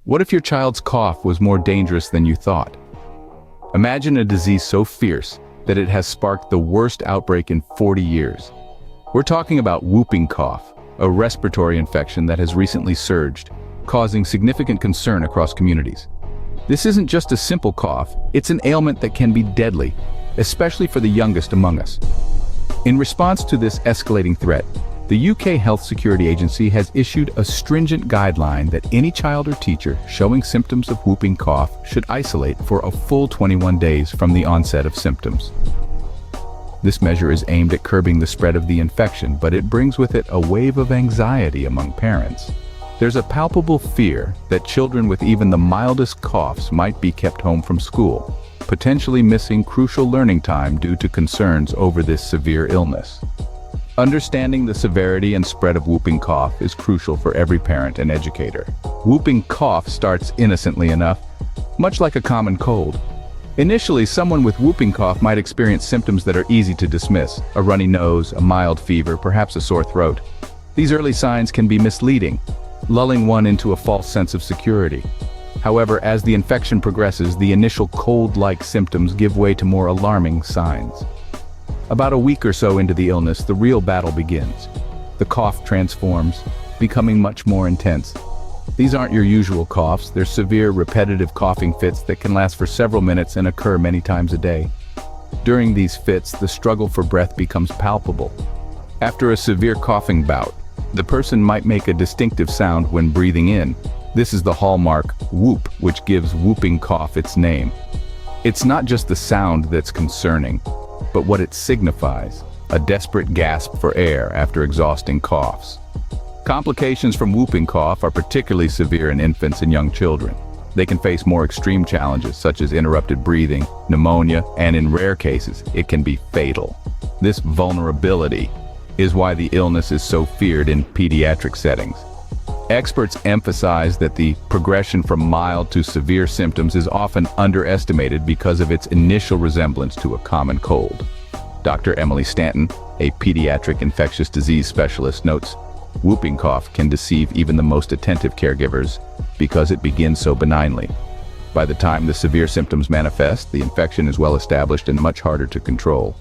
What if your child's cough was more dangerous than you thought? Imagine a disease so fierce that it has sparked the worst outbreak in 40 years. We're talking about whooping cough, a respiratory infection that has recently surged, causing significant concern across communities. This isn't just a simple cough, it's an ailment that can be deadly, especially for the youngest among us. In response to this escalating threat, the UK Health Security Agency has issued a stringent guideline that any child or teacher showing symptoms of whooping cough should isolate for a full 21 days from the onset of symptoms. This measure is aimed at curbing the spread of the infection, but it brings with it a wave of anxiety among parents. There's a palpable fear that children with even the mildest coughs might be kept home from school, potentially missing crucial learning time due to concerns over this severe illness. Understanding the severity and spread of whooping cough is crucial for every parent and educator. Whooping cough starts innocently enough, much like a common cold. Initially, someone with whooping cough might experience symptoms that are easy to dismiss: a runny nose, a mild fever, perhaps a sore throat. These early signs can be misleading, lulling one into a false sense of security. However, as the infection progresses, the initial cold-like symptoms give way to more alarming signs. About a week or so into the illness, the real battle begins. The cough transforms, becoming much more intense. These aren't your usual coughs, they're severe, repetitive coughing fits that can last for several minutes and occur many times a day. During these fits, the struggle for breath becomes palpable. After a severe coughing bout, the person might make a distinctive sound when breathing in. This is the hallmark whoop, which gives whooping cough its name. It's not just the sound that's concerning, but what it signifies: a desperate gasp for air after exhausting coughs. Complications from whooping cough are particularly severe in infants and young children. They can face more extreme challenges such as interrupted breathing, pneumonia, and in rare cases, it can be fatal. This vulnerability is why the illness is so feared in pediatric settings. Experts emphasize that the progression from mild to severe symptoms is often underestimated because of its initial resemblance to a common cold. Dr. Emily Stanton, a pediatric infectious disease specialist, notes, whooping cough can deceive even the most attentive caregivers because it begins so benignly. By the time the severe symptoms manifest, the infection is well established and much harder to control.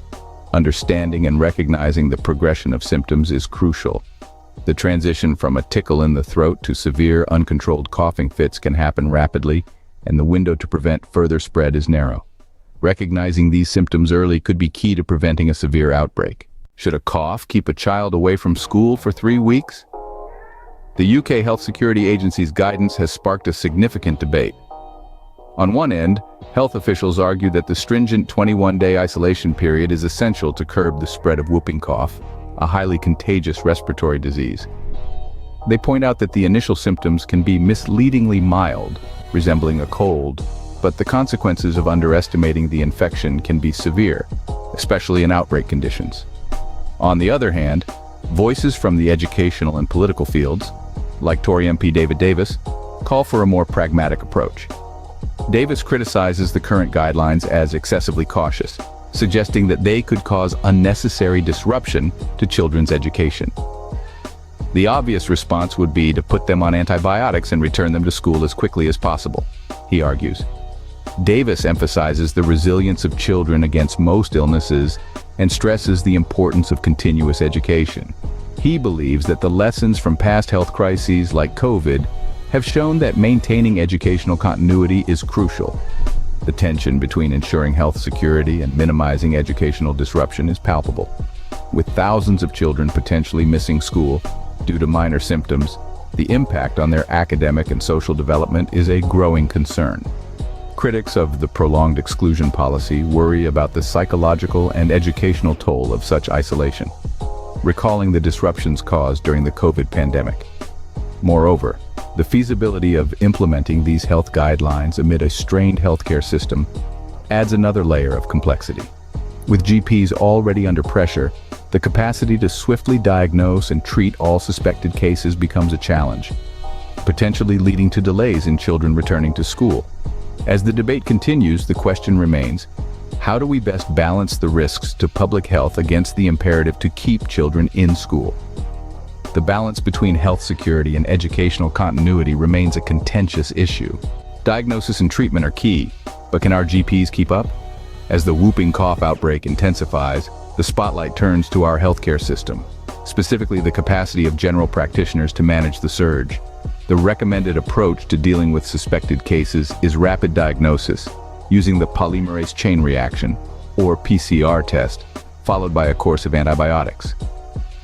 Understanding and recognizing the progression of symptoms is crucial. The transition from a tickle in the throat to severe, uncontrolled coughing fits can happen rapidly, and the window to prevent further spread is narrow. Recognizing these symptoms early could be key to preventing a severe outbreak. Should a cough keep a child away from school for 3 weeks? The UK Health Security Agency's guidance has sparked a significant debate. On one end, health officials argue that the stringent 21-day isolation period is essential to curb the spread of whooping cough, a highly contagious respiratory disease. They point out that the initial symptoms can be misleadingly mild, resembling a cold, but the consequences of underestimating the infection can be severe, especially in outbreak conditions. On the other hand, voices from the educational and political fields, like Tory MP David Davis, call for a more pragmatic approach. Davis criticizes the current guidelines as excessively cautious, suggesting that they could cause unnecessary disruption to children's education. The obvious response would be to put them on antibiotics and return them to school as quickly as possible, he argues. Davis emphasizes the resilience of children against most illnesses and stresses the importance of continuous education. He believes that the lessons from past health crises like COVID have shown that maintaining educational continuity is crucial. The tension between ensuring health security and minimizing educational disruption is palpable. With thousands of children potentially missing school due to minor symptoms, the impact on their academic and social development is a growing concern. Critics of the prolonged exclusion policy worry about the psychological and educational toll of such isolation, recalling the disruptions caused during the COVID pandemic. Moreover, the feasibility of implementing these health guidelines amid a strained healthcare system adds another layer of complexity. With GPs already under pressure, the capacity to swiftly diagnose and treat all suspected cases becomes a challenge, potentially leading to delays in children returning to school. As the debate continues, the question remains, how do we best balance the risks to public health against the imperative to keep children in school? The balance between health security and educational continuity remains a contentious issue. Diagnosis and treatment are key, but can our GPs keep up? As the whooping cough outbreak intensifies, the spotlight turns to our healthcare system, specifically the capacity of general practitioners to manage the surge. The recommended approach to dealing with suspected cases is rapid diagnosis, using the polymerase chain reaction, or PCR test, followed by a course of antibiotics.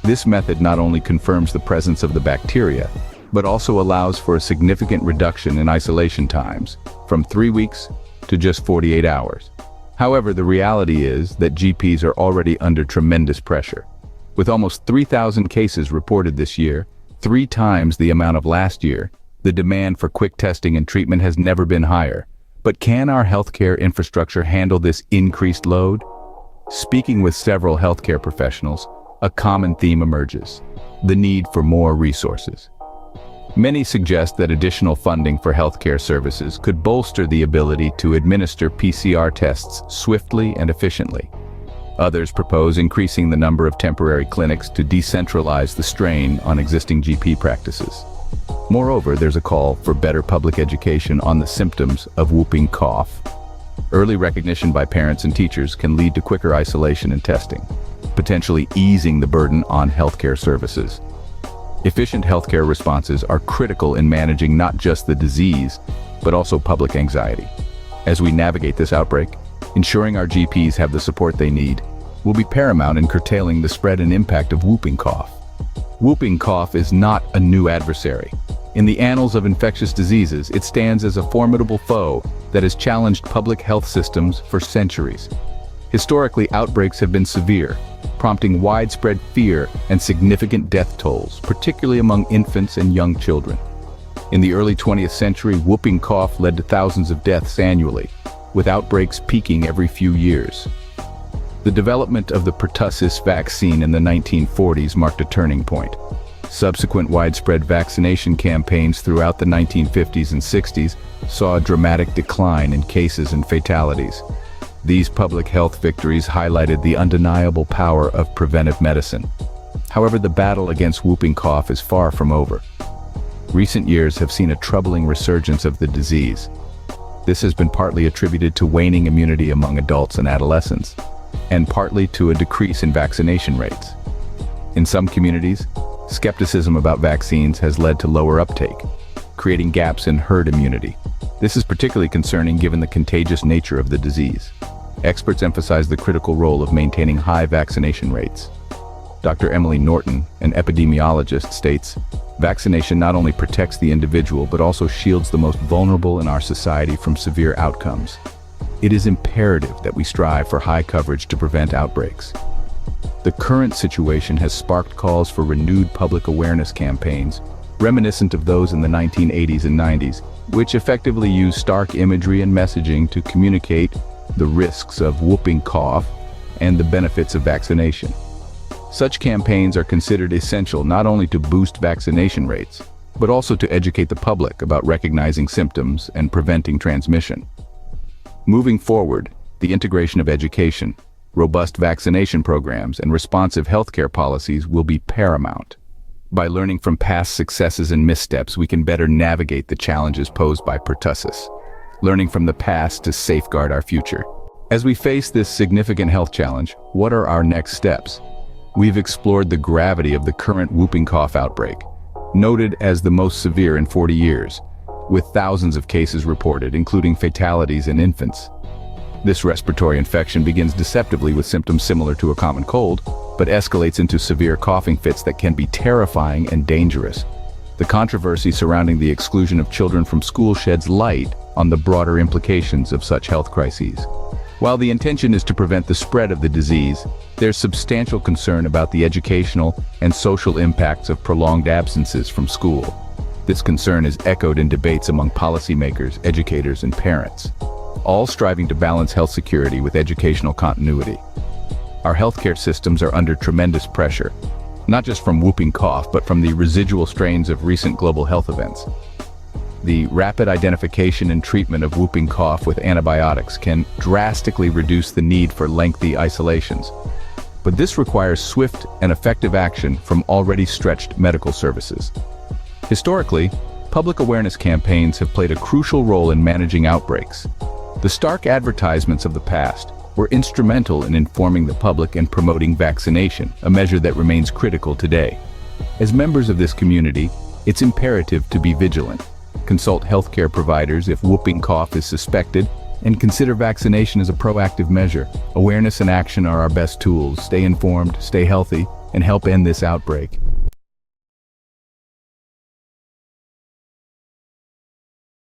This method not only confirms the presence of the bacteria, but also allows for a significant reduction in isolation times, from 3 weeks to just 48 hours. However, the reality is that GPs are already under tremendous pressure. With almost 3,000 cases reported this year, 3 times the amount of last year, the demand for quick testing and treatment has never been higher. But can our healthcare infrastructure handle this increased load? Speaking with several healthcare professionals, a common theme emerges: the need for more resources. Many suggest that additional funding for healthcare services could bolster the ability to administer PCR tests swiftly and efficiently. Others propose increasing the number of temporary clinics to decentralize the strain on existing GP practices. Moreover, there's a call for better public education on the symptoms of whooping cough. Early recognition by parents and teachers can lead to quicker isolation and testing, potentially easing the burden on healthcare services. Efficient healthcare responses are critical in managing not just the disease, but also public anxiety. As we navigate this outbreak, ensuring our GPs have the support they need will be paramount in curtailing the spread and impact of whooping cough. Whooping cough is not a new adversary. In the annals of infectious diseases, it stands as a formidable foe that has challenged public health systems for centuries. Historically, outbreaks have been severe, prompting widespread fear and significant death tolls, particularly among infants and young children. In the early 20th century, whooping cough led to thousands of deaths annually, with outbreaks peaking every few years. The development of the pertussis vaccine in the 1940s marked a turning point. Subsequent widespread vaccination campaigns throughout the 1950s and 60s saw a dramatic decline in cases and fatalities. These public health victories highlighted the undeniable power of preventive medicine. However, the battle against whooping cough is far from over. Recent years have seen a troubling resurgence of the disease. This has been partly attributed to waning immunity among adults and adolescents, and partly to a decrease in vaccination rates. In some communities, skepticism about vaccines has led to lower uptake, creating gaps in herd immunity. This is particularly concerning given the contagious nature of the disease. Experts emphasize the critical role of maintaining high vaccination rates. Dr. Emily Norton, an epidemiologist, states, "Vaccination not only protects the individual but also shields the most vulnerable in our society from severe outcomes. It is imperative that we strive for high coverage to prevent outbreaks." The current situation has sparked calls for renewed public awareness campaigns, reminiscent of those in the 1980s and 90s, which effectively use stark imagery and messaging to communicate the risks of whooping cough and the benefits of vaccination. Such campaigns are considered essential not only to boost vaccination rates, but also to educate the public about recognizing symptoms and preventing transmission. Moving forward, the integration of education, robust vaccination programs, and responsive healthcare policies will be paramount. By learning from past successes and missteps, we can better navigate the challenges posed by pertussis, learning from the past to safeguard our future. As we face this significant health challenge, what are our next steps? We've explored the gravity of the current whooping cough outbreak, noted as the most severe in 40 years, with thousands of cases reported, including fatalities in infants. This respiratory infection begins deceptively with symptoms similar to a common cold, but escalates into severe coughing fits that can be terrifying and dangerous. The controversy surrounding the exclusion of children from school sheds light on the broader implications of such health crises. While the intention is to prevent the spread of the disease, there's substantial concern about the educational and social impacts of prolonged absences from school. This concern is echoed in debates among policymakers, educators, and parents, all striving to balance health security with educational continuity. Our healthcare systems are under tremendous pressure, not just from whooping cough, but from the residual strains of recent global health events. The rapid identification and treatment of whooping cough with antibiotics can drastically reduce the need for lengthy isolations. but this requires swift and effective action from already stretched medical services. Historically, public awareness campaigns have played a crucial role in managing outbreaks. The stark advertisements of the past were instrumental in informing the public and promoting vaccination, a measure that remains critical today. As members of this community, it's imperative to be vigilant. Consult healthcare providers if whooping cough is suspected, and consider vaccination as a proactive measure. Awareness and action are our best tools. Stay informed, stay healthy, and help end this outbreak.